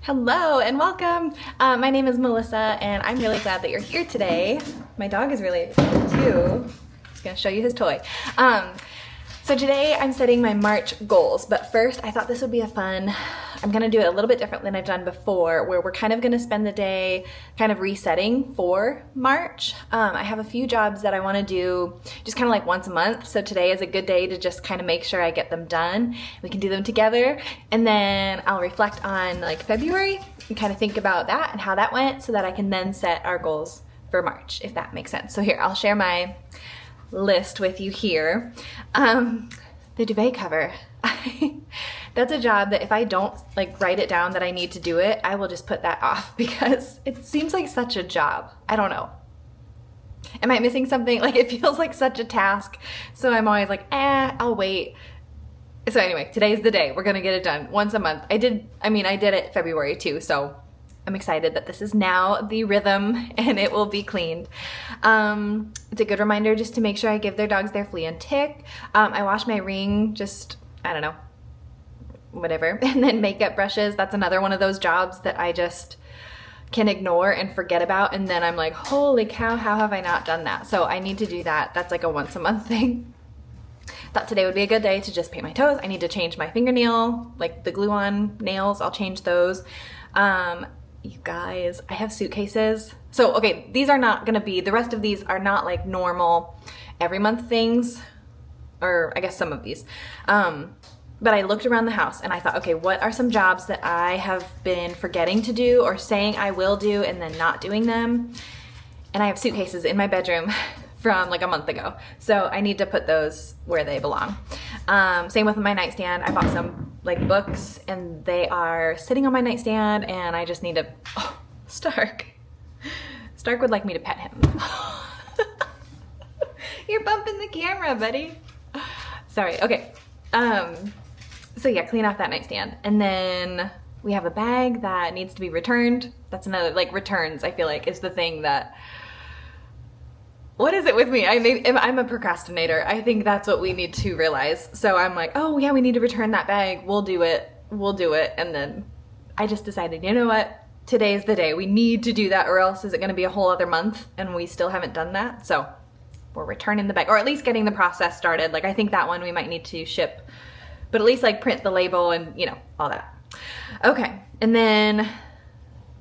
Hello and welcome. My name is Melissa and I'm really glad that you're here today. My dog is really excited too. He's gonna show you his toy. So today I'm setting my March goals, but first I thought this would be I'm gonna do it a little bit different than I've done before, where we're kind of gonna spend the day kind of resetting for March. I have a few jobs that I wanna do just kind of like once a month, so today is a good day to just kind of make sure I get them done. We can do them together, and then I'll reflect on like February and kind of think about that and how that went so that I can then set our goals for March, if that makes sense. So here, I'll share my list with you here. The duvet cover. That's a job that if I don't like write it down that I need to do it, I will just put that off because it seems like such a job. I don't know. Am I missing something? Like it feels like such a task. So I'm always like, I'll wait. So anyway, today's the day. We're gonna get it done once a month. I did it February too, so I'm excited that this is now the rhythm and it will be cleaned. It's a good reminder just to make sure I give their dogs their flea and tick. I wash my ring, I don't know, whatever. And then makeup brushes, that's another one of those jobs that I just can ignore and forget about. And then I'm like, holy cow, how have I not done that? So I need to do that. That's like a once a month thing. Thought today would be a good day to just paint my toes. I need to change my fingernail, like the glue on nails, I'll change those. You guys, I have suitcases. So, okay, these are not gonna be, the rest of these are not like normal every month things, or I guess some of these. But I looked around the house and I thought, okay, what are some jobs that I have been forgetting to do or saying I will do and then not doing them? And I have suitcases in my bedroom from like a month ago. So I need to put those where they belong. Same with my nightstand. I bought some like books and they are sitting on my nightstand and I just need to, Stark would like me to pet him. You're bumping the camera, buddy. Sorry, okay. So yeah, clean off that nightstand. And then we have a bag that needs to be returned. That's another, like returns, I feel like is the thing that, what is it with me? I'm a procrastinator. I think that's what we need to realize. So I'm like, oh yeah, we need to return that bag. We'll do it. And then I just decided, you know what? Today's the day. We need to do that or else is it gonna be a whole other month and we still haven't done that? So we're returning the bag or at least getting the process started. Like I think that one we might need to ship, but at least like print the label and you know, all that. Okay, and then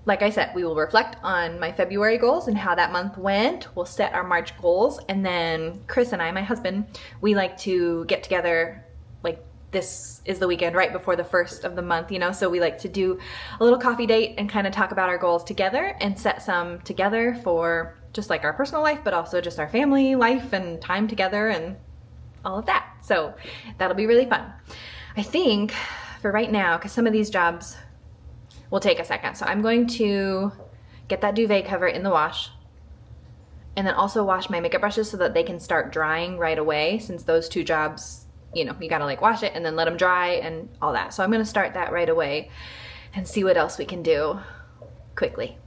like I said, we will reflect on my February goals and how that month went. We'll set our March goals. And then Chris and I, my husband, we like to get together, like this is the weekend right before the first of the month, you know? So we like to do a little coffee date and kind of talk about our goals together and set some together for just like our personal life, but also just our family life and time together and all of that. So that'll be really fun. I think for right now, because some of these jobs will take a second. So I'm going to get that duvet cover in the wash and then also wash my makeup brushes so that they can start drying right away since those two jobs, you know, you gotta like wash it and then let them dry and all that. So I'm gonna start that right away and see what else we can do quickly.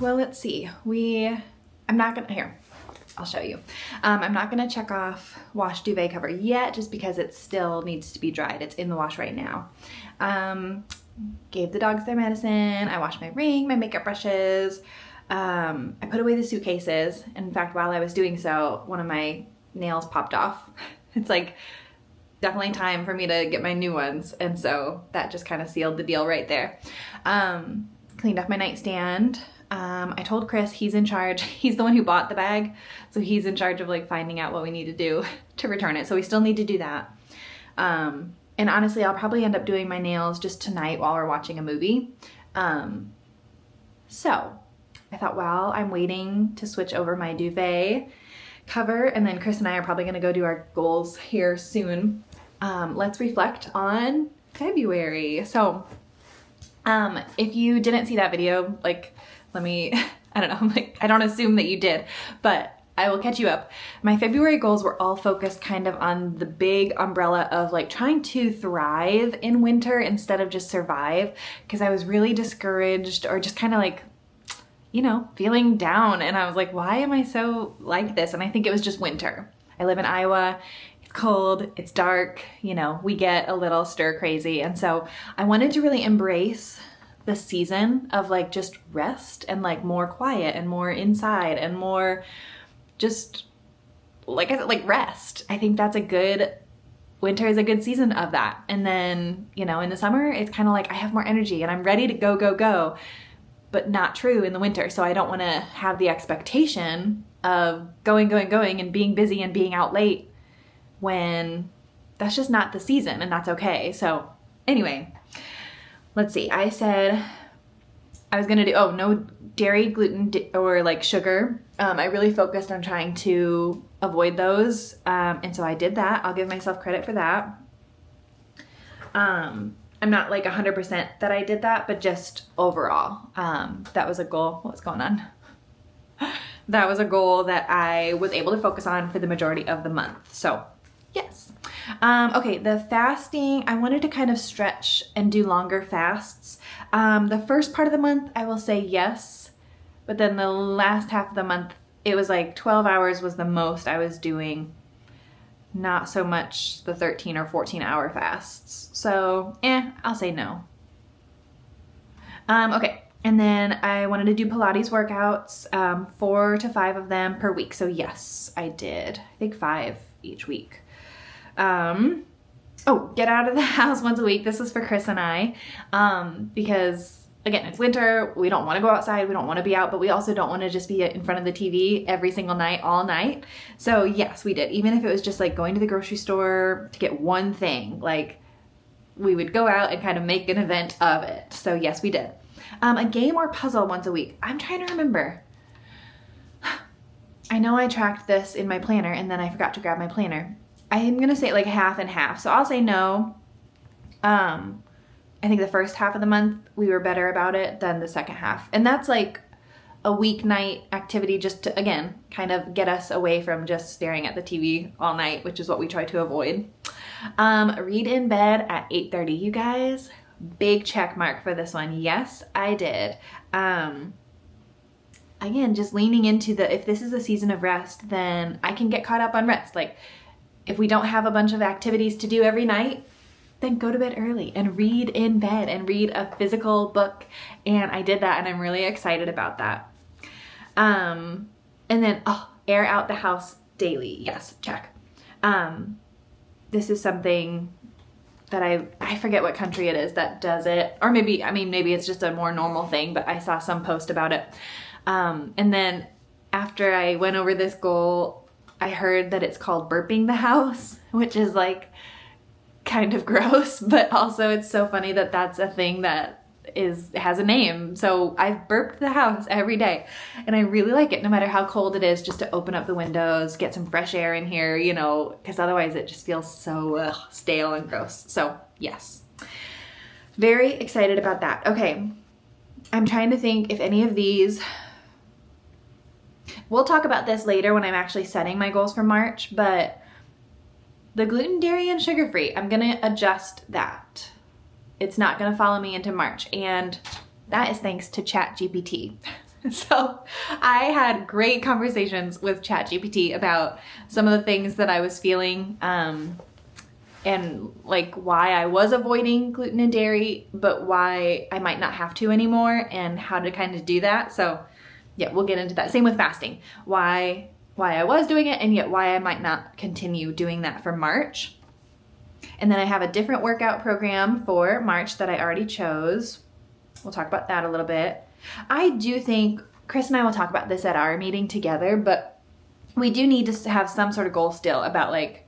well, let's see. I'm not gonna, here, I'll show you. I'm not gonna check off wash duvet cover yet, just because it still needs to be dried. It's in the wash right now. Gave the dogs their medicine. I washed my ring, my makeup brushes. I put away the suitcases. In fact, while I was doing so, one of my nails popped off. It's like definitely time for me to get my new ones. And so that just kind of sealed the deal right there. Cleaned off my nightstand. I told Chris he's in charge. He's the one who bought the bag. So he's in charge of like finding out what we need to do to return it. So we still need to do that. And honestly, I'll probably end up doing my nails just tonight while we're watching a movie. So I thought, well, I'm waiting to switch over my duvet cover, and then Chris and I are probably gonna go do our goals here soon. Let's reflect on February. So if you didn't see that video, like, let me, I don't know, like, I don't assume that you did, but I will catch you up. My February goals were all focused kind of on the big umbrella of like trying to thrive in winter instead of just survive, because I was really discouraged or just kind of like, you know, feeling down. And I was like, why am I so like this? And I think it was just winter. I live in Iowa. It's cold, it's dark, you know, we get a little stir crazy. And so I wanted to really embrace the season of like just rest and like more quiet and more inside and more just, like I said, like rest. I think that's winter is a good season of that. And then, you know, in the summer, it's kind of like I have more energy and I'm ready to go, go, go, but not true in the winter. So I don't want to have the expectation of going and being busy and being out late when that's just not the season, and that's okay. So anyway, let's see. I said I was gonna do, no dairy, gluten, or like sugar. I really focused on trying to avoid those. And so I did that. I'll give myself credit for that. I'm not like 100% that I did that, but just overall, that was a goal. What's going on? That was a goal that I was able to focus on for the majority of the month. So yes. Okay, the fasting, I wanted to kind of stretch and do longer fasts. The first part of the month, I will say yes. But then the last half of the month, it was like 12 hours was the most I was doing. Not so much the 13 or 14 hour fasts. So, I'll say no. Okay. And then I wanted to do Pilates workouts, 4 to 5 of them per week. So yes, I did. I think 5 each week. Get out of the house once a week. This is for Chris and I, because again, it's winter. We don't want to go outside. We don't want to be out, but we also don't want to just be in front of the TV every single night, all night. So yes, we did. Even if it was just like going to the grocery store to get one thing, like we would go out and kind of make an event of it. So yes, we did. A game or puzzle once a week. I'm trying to remember. I know I tracked this in my planner and then I forgot to grab my planner. I'm going to say like half and half. So I'll say no. I think the first half of the month we were better about it than the second half. And that's like a weeknight activity just to, again, kind of get us away from just staring at the TV all night, which is what we try to avoid. Read in bed at 8:30. You guys, big check mark for this one. Yes, I did. Again, just leaning into if this is a season of rest, then I can get caught up on rest. Like if we don't have a bunch of activities to do every night, then go to bed early and read in bed and read a physical book. And I did that and I'm really excited about that. And then, air out the house daily. Yes, check. This is something that I forget what country it is that does it. Or maybe it's just a more normal thing, but I saw some post about it. And then after I went over this goal, I heard that it's called burping the house, which is like kind of gross, but also it's so funny that that's a thing that has a name. So I've burped the house every day and I really like it, no matter how cold it is, just to open up the windows, get some fresh air in here, you know, because otherwise it just feels so stale and gross. So yes, very excited about that. Okay, I'm trying to think if any of these, we'll talk about this later when I'm actually setting my goals for March, but the gluten, dairy, and sugar-free, I'm going to adjust that. It's not going to follow me into March, and that is thanks to ChatGPT. So I had great conversations with ChatGPT about some of the things that I was feeling, and like why I was avoiding gluten and dairy, but why I might not have to anymore, and how to kind of do that. So yeah, we'll get into that. Same with fasting. Why I was doing it, and yet why I might not continue doing that for March. And then I have a different workout program for March that I already chose. We'll talk about that a little bit. I do think Chris and I will talk about this at our meeting together, but we do need to have some sort of goal still about like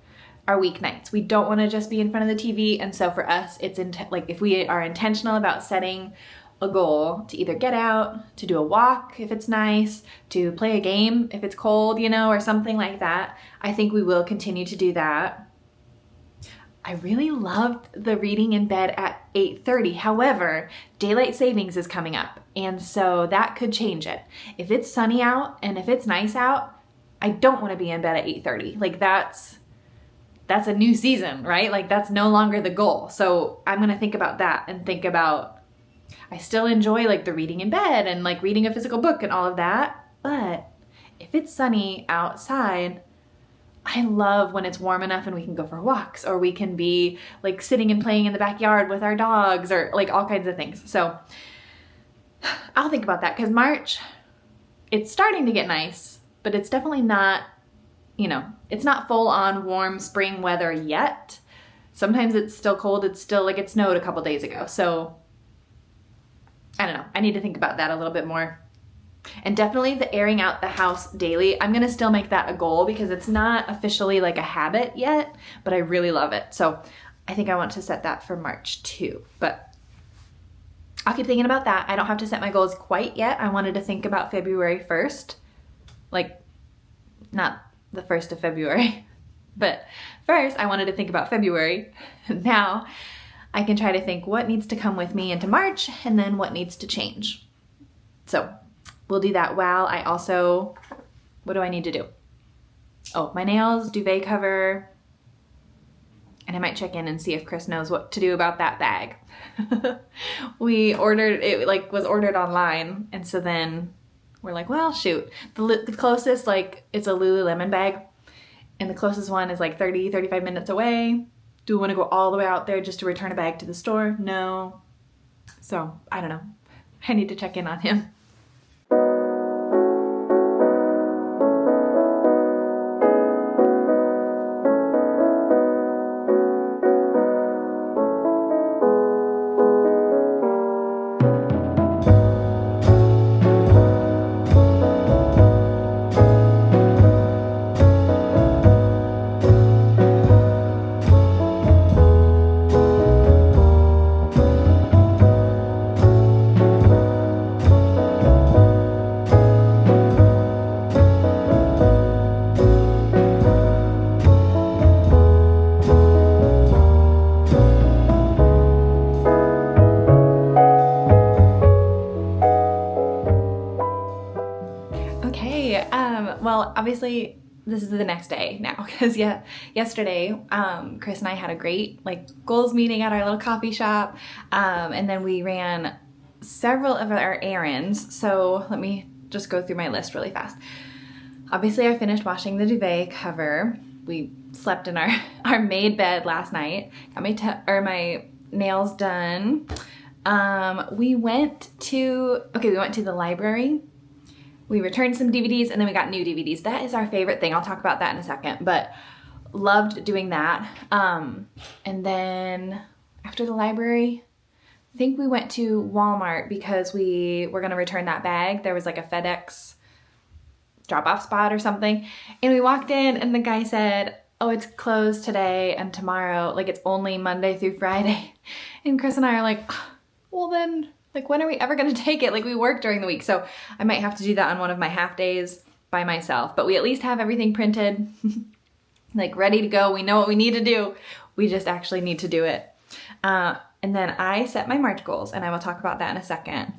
our weeknights. We don't want to just be in front of the TV. And so for us, it's like if we are intentional about setting a goal to either get out, to do a walk if it's nice, to play a game if it's cold, you know, or something like that, I think we will continue to do that. I really loved the reading in bed at 8:30. However, daylight savings is coming up, and so that could change it. If it's sunny out and if it's nice out, I don't want to be in bed at 8:30. Like that's a new season, right? Like that's no longer the goal. So I'm going to think about that and think about, I still enjoy like the reading in bed and like reading a physical book and all of that. But if it's sunny outside, I love when it's warm enough and we can go for walks, or we can be like sitting and playing in the backyard with our dogs, or like all kinds of things. So I'll think about that, because March, it's starting to get nice, but it's definitely not, you know, it's not full on warm spring weather yet. Sometimes it's still cold. It's still like it snowed a couple days ago. So I don't know. I need to think about that a little bit more. And definitely the airing out the house daily. I'm going to still make that a goal, because it's not officially like a habit yet, but I really love it. So I think I want to set that for March too, but I'll keep thinking about that. I don't have to set my goals quite yet. I wanted to think about February 1st, like not the 1st of February, but first I wanted to think about February. Now I can try to think what needs to come with me into March, and then what needs to change. So we'll do that while I also, what do I need to do? Oh, my nails, duvet cover, and I might check in and see if Chris knows what to do about that bag. We ordered, it like was ordered online, and so then we're like, well, shoot. The closest, like, it's a Lululemon bag, and the closest one is like 35 minutes away. Do we want to go all the way out there just to return a bag to the store? No. So, I don't know. I need to check in on him. Well, obviously this is the next day now, because yesterday Chris and I had a great like goals meeting at our little coffee shop, and then we ran several of our errands. So let me just go through my list really fast. Obviously I finished washing the duvet cover. We slept in our made bed last night. Got my nails done. We went to the library. We returned some DVDs, and then we got new DVDs. That is our favorite thing. I'll talk about that in a second, but loved doing that. And then after the library, I think we went to Walmart because we were going to return that bag. There was like a FedEx drop-off spot or something. And we walked in, and the guy said, oh, it's closed today and tomorrow. Like, it's only Monday through Friday. And Chris and I are like, well then, like, when are we ever going to take it? Like, we work during the week. So I might have to do that on one of my half days by myself. But we at least have everything printed, like ready to go. We know what we need to do. We just actually need to do it. And then I set my March goals, and I will talk about that in a second.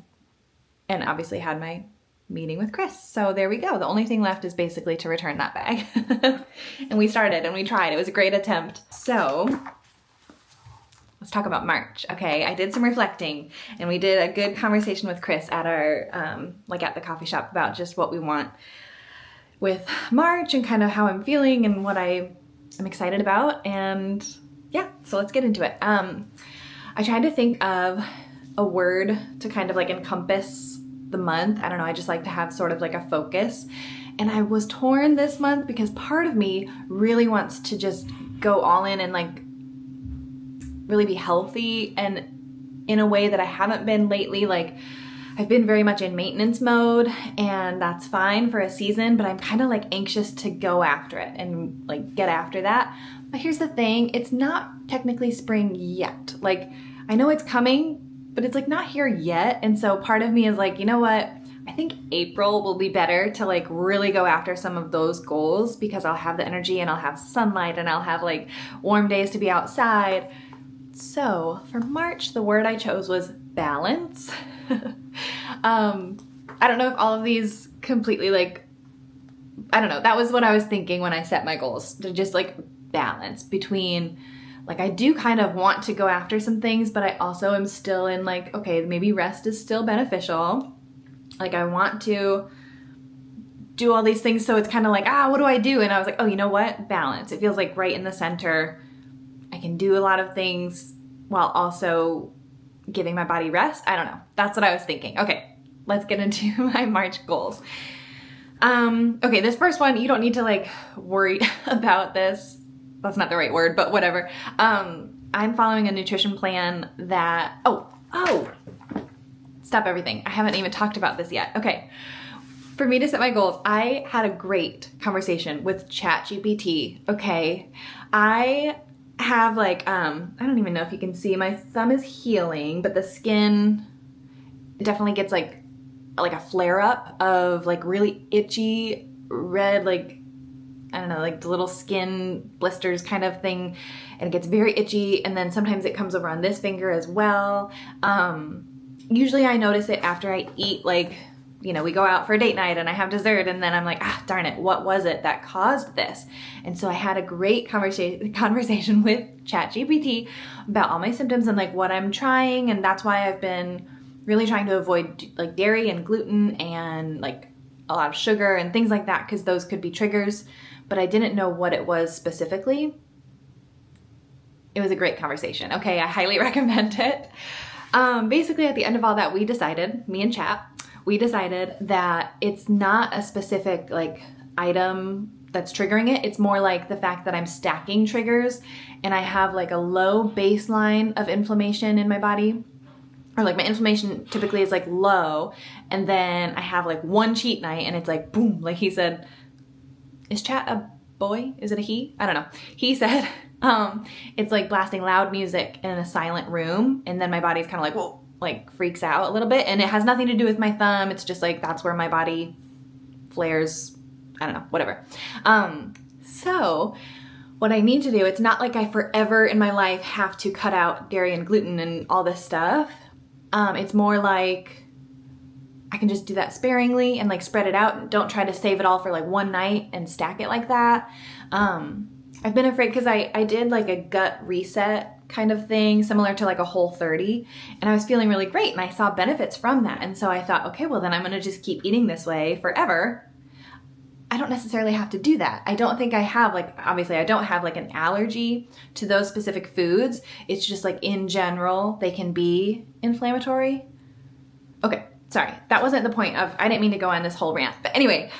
And obviously had my meeting with Chris. So there we go. The only thing left is basically to return that bag. And we started and we tried. It was a great attempt. So let's talk about March. Okay, I did some reflecting, and we did a good conversation with Chris at our, like at the coffee shop about just what we want with March and kind of how I'm feeling and what I'm excited about. And yeah, so let's get into it. I tried to think of a word to kind of like encompass the month. I don't know, I just like to have sort of like a focus. And I was torn this month because part of me really wants to just go all in and like really be healthy, and in a way that I haven't been lately. Like I've been very much in maintenance mode, and that's fine for a season, but I'm kind of like anxious to go after it and like get after that. But here's the thing, it's not technically spring yet. Like I know it's coming, but it's like not here yet. And so part of me is like, you know what? I think April will be better to like really go after some of those goals, because I'll have the energy and I'll have sunlight and I'll have like warm days to be outside. So for March, the word I chose was balance. I don't know if all of these completely like, I don't know. That was what I was thinking when I set my goals, to just like balance between like, I do kind of want to go after some things, but I also am still in like, okay, maybe rest is still beneficial. Like I want to do all these things. So it's kind of like, what do I do? And I was like, oh, you know what? Balance. It feels like right in the center. I can do a lot of things while also giving my body rest. I don't know. That's what I was thinking. Okay, let's get into my March goals. Okay, this first one, you don't need to like worry about this. That's not the right word, but whatever. I'm following a nutrition plan that, stop everything. I haven't even talked about this yet. Okay. For me to set my goals, I had a great conversation with ChatGPT. Okay. I have like, I don't even know if you can see, my thumb is healing, but the skin definitely gets like a flare up of like really itchy red, like, I don't know, like the little skin blisters kind of thing. And it gets very itchy. And then sometimes it comes over on this finger as well. Usually I notice it after I eat, like, you know, we go out for a date night and I have dessert, and then I'm like, darn it, what was it that caused this? And so I had a great conversation with ChatGPT about all my symptoms and like what I'm trying. And that's why I've been really trying to avoid like dairy and gluten and like a lot of sugar and things like that, because those could be triggers, but I didn't know what it was specifically. It was a great conversation. Okay, I highly recommend it. Basically at the end of all that, we decided, me and Chat, we decided that it's not a specific like item that's triggering it. It's more like the fact that I'm stacking triggers, and I have like a low baseline of inflammation in my body, or like my inflammation typically is like low, and then I have like one cheat night and it's like boom, like he said, is Chat a boy? Is it a he? I don't know. He said, it's like blasting loud music in a silent room, and then my body's kind of like, whoa, like freaks out a little bit, and it has nothing to do with my thumb. It's just like, that's where my body flares. I don't know, whatever. So what I need to do, it's not like I forever in my life have to cut out dairy and gluten and all this stuff. It's more like I can just do that sparingly and like spread it out, and don't try to save it all for like one night and stack it like that. I've been afraid because I did like a gut reset kind of thing, similar to like a Whole30, and I was feeling really great and I saw benefits from that. And so I thought, okay, well then I'm gonna just keep eating this way forever. I don't necessarily have to do that. I don't think I have, like, obviously I don't have like an allergy to those specific foods. It's just like in general, they can be inflammatory. Okay, sorry, that wasn't the point of, I didn't mean to go on this whole rant, but anyway,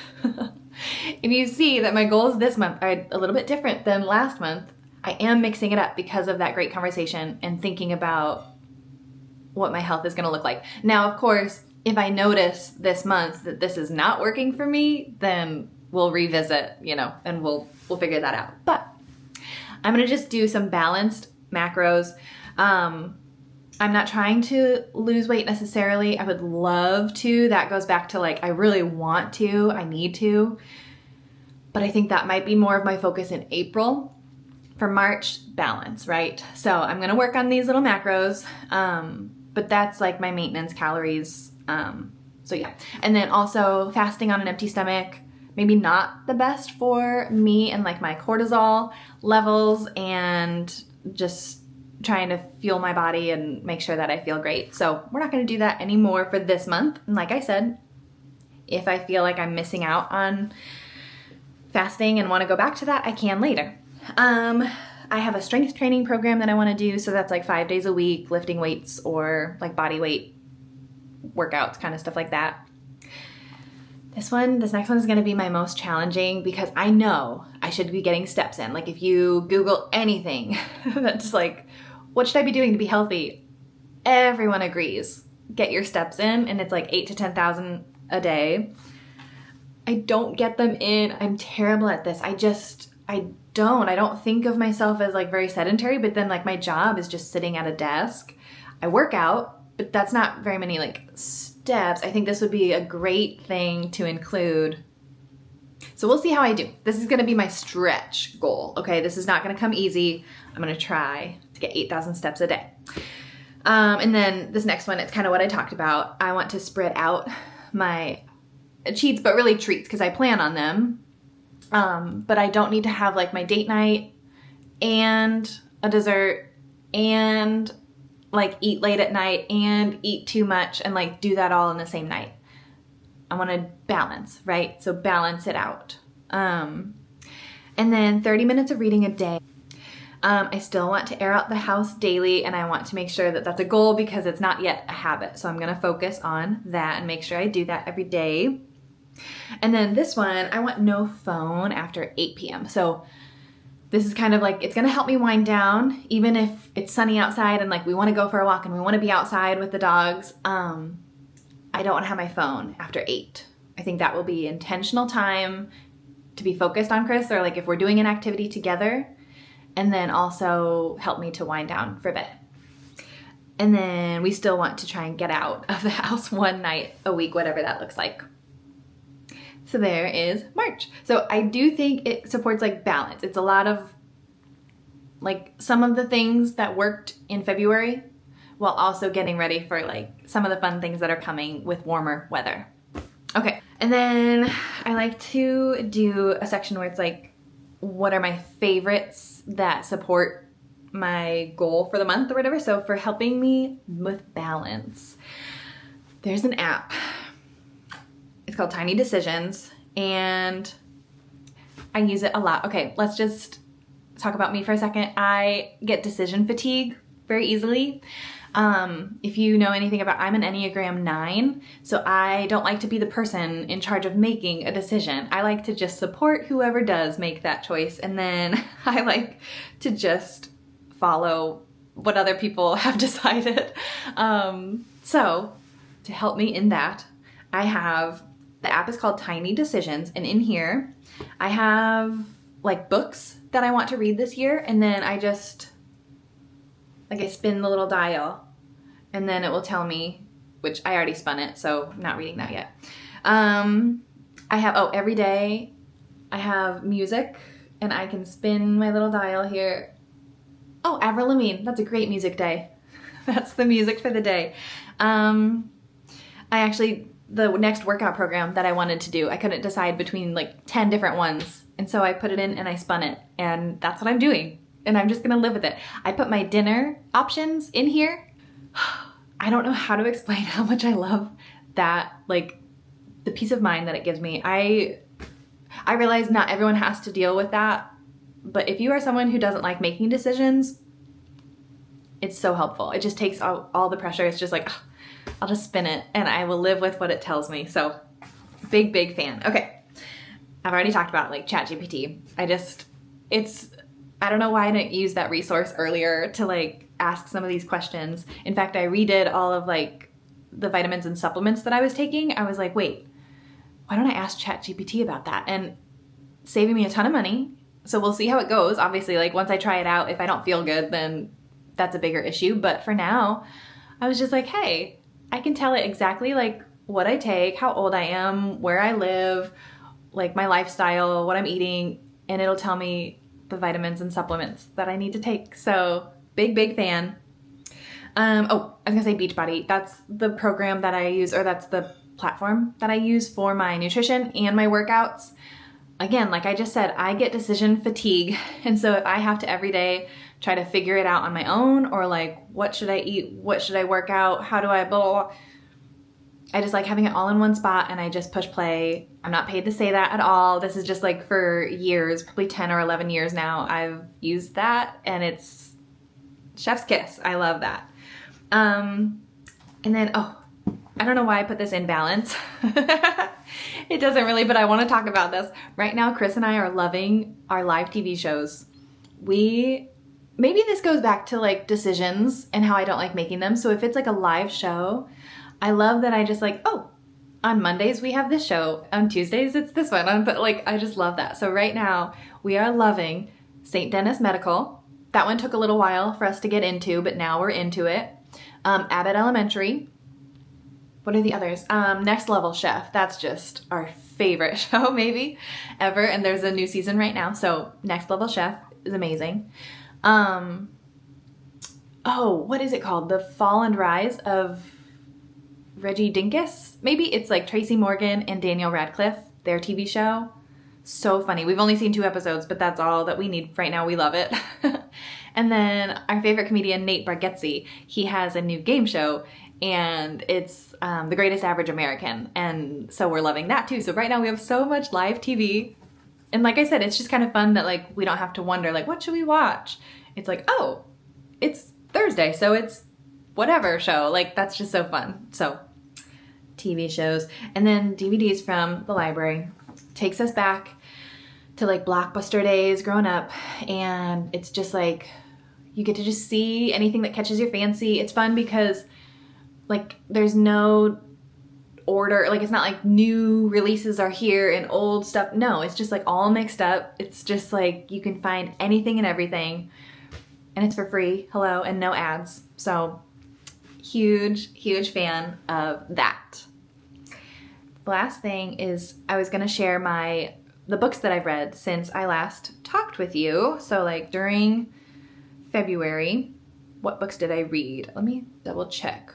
if you see that my goals this month are a little bit different than last month, I am mixing it up because of that great conversation and thinking about what my health is gonna look like. Now, of course, if I notice this month that this is not working for me, then we'll revisit, you know, and we'll figure that out. But I'm gonna just do some balanced macros. I'm not trying to lose weight necessarily. I would love to. That goes back to like, I really want to, I need to. But I think that might be more of my focus in April. For March, balance, right? So I'm gonna work on these little macros, but that's like my maintenance calories. So yeah. And then also fasting on an empty stomach, maybe not the best for me and like my cortisol levels, and just trying to fuel my body and make sure that I feel great. So we're not going to do that anymore for this month. And like I said, if I feel like I'm missing out on fasting and want to go back to that, I can later. I have a strength training program that I want to do. So that's like 5 days a week, lifting weights or like body weight workouts, kind of stuff like that. This next one is going to be my most challenging because I know I should be getting steps in. Like if you Google anything that's like, what should I be doing to be healthy? Everyone agrees. Get your steps in, and it's like 8 to 10,000 a day. I don't get them in. I'm terrible at this. I don't think of myself as like very sedentary, but then like my job is just sitting at a desk. I work out, but that's not very many like steps. I think this would be a great thing to include. So we'll see how I do. This is going to be my stretch goal. Okay. This is not going to come easy. I'm going to try to get 8,000 steps a day. And then this next one, it's kind of what I talked about. I want to spread out my cheats, but really treats, because I plan on them. But I don't need to have like my date night and a dessert and like eat late at night and eat too much and like do that all in the same night. I want to balance, right? So balance it out. And then 30 minutes of reading a day. I still want to air out the house daily, and I want to make sure that that's a goal because it's not yet a habit. So I'm going to focus on that and make sure I do that every day. And then this one, I want no phone after 8 p.m. So this is kind of like, it's going to help me wind down, even if it's sunny outside and like we want to go for a walk and we want to be outside with the dogs. I don't want to have my phone after 8. I think that will be intentional time to be focused on Chris, or like if we're doing an activity together, and then also help me to wind down for bed. And then we still want to try and get out of the house one night a week, whatever that looks like. So there is March. So I do think it supports like balance. It's a lot of like some of the things that worked in February while also getting ready for like some of the fun things that are coming with warmer weather. Okay. And then I like to do a section where it's like, what are my favorites that support my goal for the month or whatever. So for helping me with balance, there's an app. It's called Tiny Decisions, and I use it a lot. Okay, let's just talk about me for a second. I get decision fatigue very easily. If you know anything about, I'm an Enneagram 9, so I don't like to be the person in charge of making a decision. I like to just support whoever does make that choice, and then I like to just follow what other people have decided. So to help me in that, I have, the app is called Tiny Decisions, and in here I have like books that I want to read this year, and then I just like I spin the little dial and then it will tell me, which I already spun it, so I'm not reading that yet. I have, every day I have music and I can spin my little dial here. Oh, Avril Lavigne, that's a great music day. That's the music for the day. The next workout program that I wanted to do, I couldn't decide between like 10 different ones. And so I put it in and I spun it, and that's what I'm doing. And I'm just gonna live with it. I put my dinner options in here. I don't know how to explain how much I love that, like the peace of mind that it gives me. I realize not everyone has to deal with that, but if you are someone who doesn't like making decisions, it's so helpful. It just takes all the pressure. It's just like, I'll just spin it and I will live with what it tells me. So big fan. Okay. I've already talked about like ChatGPT. I don't know why I didn't use that resource earlier to like ask some of these questions. In fact, I redid all of like the vitamins and supplements that I was taking. I was like, wait, why don't I ask ChatGPT about that? And saving me a ton of money. So we'll see how it goes. Obviously, like once I try it out, if I don't feel good, then that's a bigger issue. But for now, I was just like, hey, I can tell it exactly like what I take, how old I am, where I live, like my lifestyle, what I'm eating, and it'll tell me the vitamins and supplements that I need to take. So big fan. I was gonna say Beachbody. That's the program that I use, or that's the platform that I use for my nutrition and my workouts. Again, like I just said, I get decision fatigue. And so if I have to every day try to figure it out on my own, or like, what should I eat? What should I work out? How do I blah, blah, blah. I just like having it all in one spot, and I just push play. I'm not paid to say that at all. This is just like for years, probably 10 or 11 years now, I've used that, and it's chef's kiss. I love that. And then, I don't know why I put this in balance. It doesn't really, but I want to talk about this. Right now, Chris and I are loving our live TV shows. Maybe this goes back to like decisions and how I don't like making them. So if it's like a live show, I love that I just like, on Mondays we have this show, on Tuesdays it's this one, but like I just love that. So right now we are loving St. Denis Medical. That one took a little while for us to get into, but now we're into it. Abbott Elementary. What are the others? Next Level Chef. That's just our favorite show maybe ever, and there's a new season right now. So Next Level Chef is amazing. What is it called? The Fall and Rise of Reggie Dinkus? Maybe it's like Tracy Morgan and Daniel Radcliffe, their TV show. So funny. We've only seen 2 episodes, but that's all that we need right now. We love it. And then our favorite comedian, Nate Bargatze, he has a new game show, and it's The Greatest Average American. And so we're loving that too. So right now we have so much live TV. And like I said, it's just kind of fun that like we don't have to wonder like, what should we watch? It's like, it's Thursday, so it's whatever show. Like that's just so fun. So TV shows. And then DVDs from the library. Takes us back to like Blockbuster days growing up, and it's just like you get to just see anything that catches your fancy. It's fun because like there's no order, like it's not like new releases are here and old stuff. No, it's just like all mixed up. It's just like you can find anything and everything, and it's for free. Hello, and no ads. So huge fan of that. The last thing is I was gonna share the books that I've read since I last talked with you. So like during February, what books did I read? Let me double check.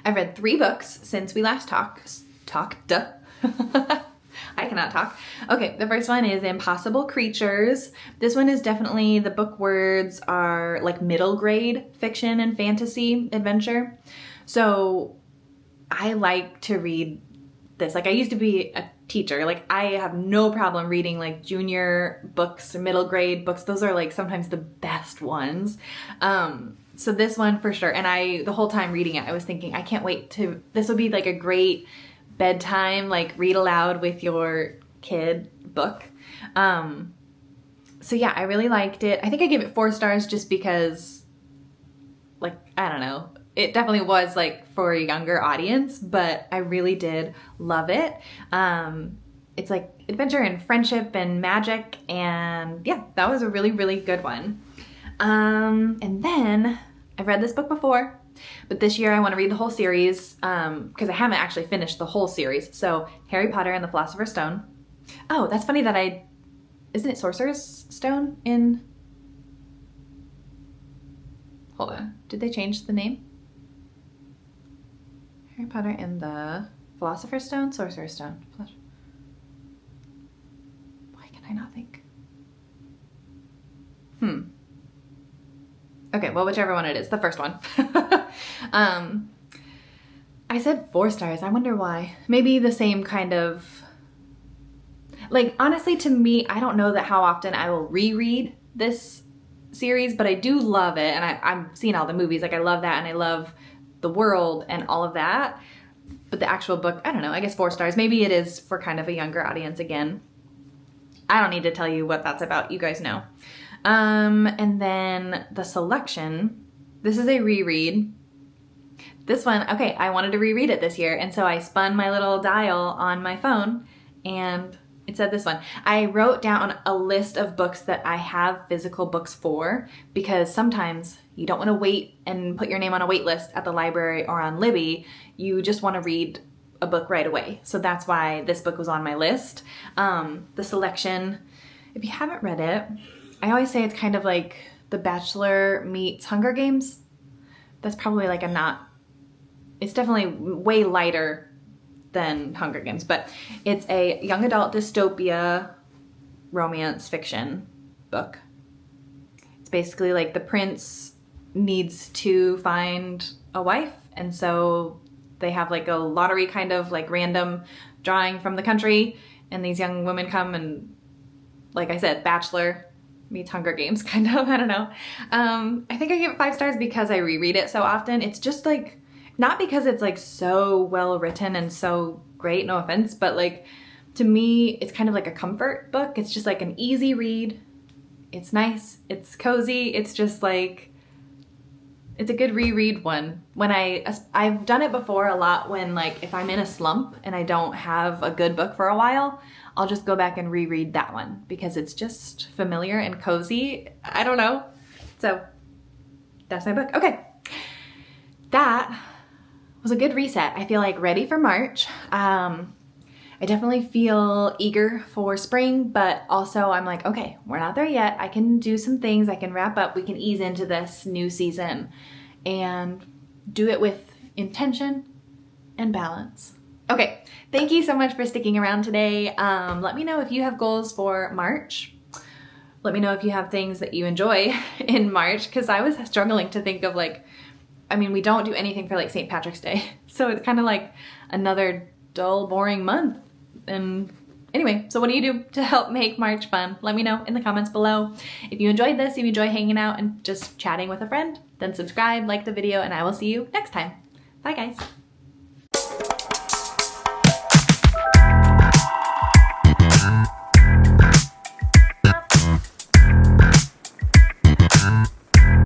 I've read 3 books since we last talked. I cannot talk. Okay, the first one is Impossible Creatures. This one is definitely, the book words are like middle grade fiction and fantasy adventure. So I like to read this. Like I used to be a teacher. Like I have no problem reading like junior books or middle grade books. Those are like sometimes the best ones. So this one for sure. And the whole time reading it, I was thinking, I can't wait this would be like a great bedtime, like read aloud with your kid book. So yeah, I really liked it. I think I gave it 4 stars just because like, I don't know. It definitely was like for a younger audience, but I really did love it. It's like adventure and friendship and magic, and yeah, that was a really, really good one. And then I've read this book before, but this year I want to read the whole series because I haven't actually finished the whole series. So Harry Potter and the Philosopher's Stone. Oh, that's funny that isn't it Sorcerer's Stone in... Hold on, did they change the name? Harry Potter and the Philosopher's Stone? Sorcerer's Stone. Why can I not think? Okay, well, whichever one it is. The first one. I said 4 stars. I wonder why. Maybe the same kind of... Like, honestly, to me, I don't know that how often I will reread this series, but I do love it. And I'm seeing all the movies. Like, I love that, and I love the world and all of that. But the actual book, I don't know, I guess 4 stars. Maybe it is for kind of a younger audience again. I don't need to tell you what that's about. You guys know. And then The Selection. This is a reread. This one, okay, I wanted to reread it this year, and so I spun my little dial on my phone, and it said this one. I wrote down a list of books that I have physical books for, because sometimes you don't want to wait and put your name on a wait list at the library or on Libby. You just want to read a book right away. So that's why this book was on my list. The Selection, if you haven't read it, I always say it's kind of like The Bachelor meets Hunger Games. That's probably like it's definitely way lighter than Hunger Games, but it's a young adult dystopia romance fiction book. It's basically like the prince needs to find a wife, and so they have like a lottery kind of like random drawing from the country, and these young women come and, like I said, Bachelor meets Hunger Games kind of, I don't know. I think I give it 5 stars because I reread it so often. It's just like, not because it's like so well written and so great, no offense, but like to me, it's kind of like a comfort book. It's just like an easy read. It's nice, it's cozy, it's just like, it's a good reread one. When I've done it before a lot when like if I'm in a slump and I don't have a good book for a while, I'll just go back and reread that one because it's just familiar and cozy. I don't know. So that's my book. Okay. That was a good reset. I feel like ready for March. I definitely feel eager for spring, but also I'm like, okay, we're not there yet. I can do some things. I can wrap up. We can ease into this new season and do it with intention and balance. Okay, thank you so much for sticking around today. Let me know if you have goals for March. Let me know if you have things that you enjoy in March, because I was struggling to think of like, I mean, we don't do anything for like St. Patrick's Day. So it's kind of like another dull, boring month. And anyway, so what do you do to help make March fun? Let me know in the comments below. If you enjoyed this, if you enjoy hanging out and just chatting with a friend, then subscribe, like the video, and I will see you next time. Bye guys.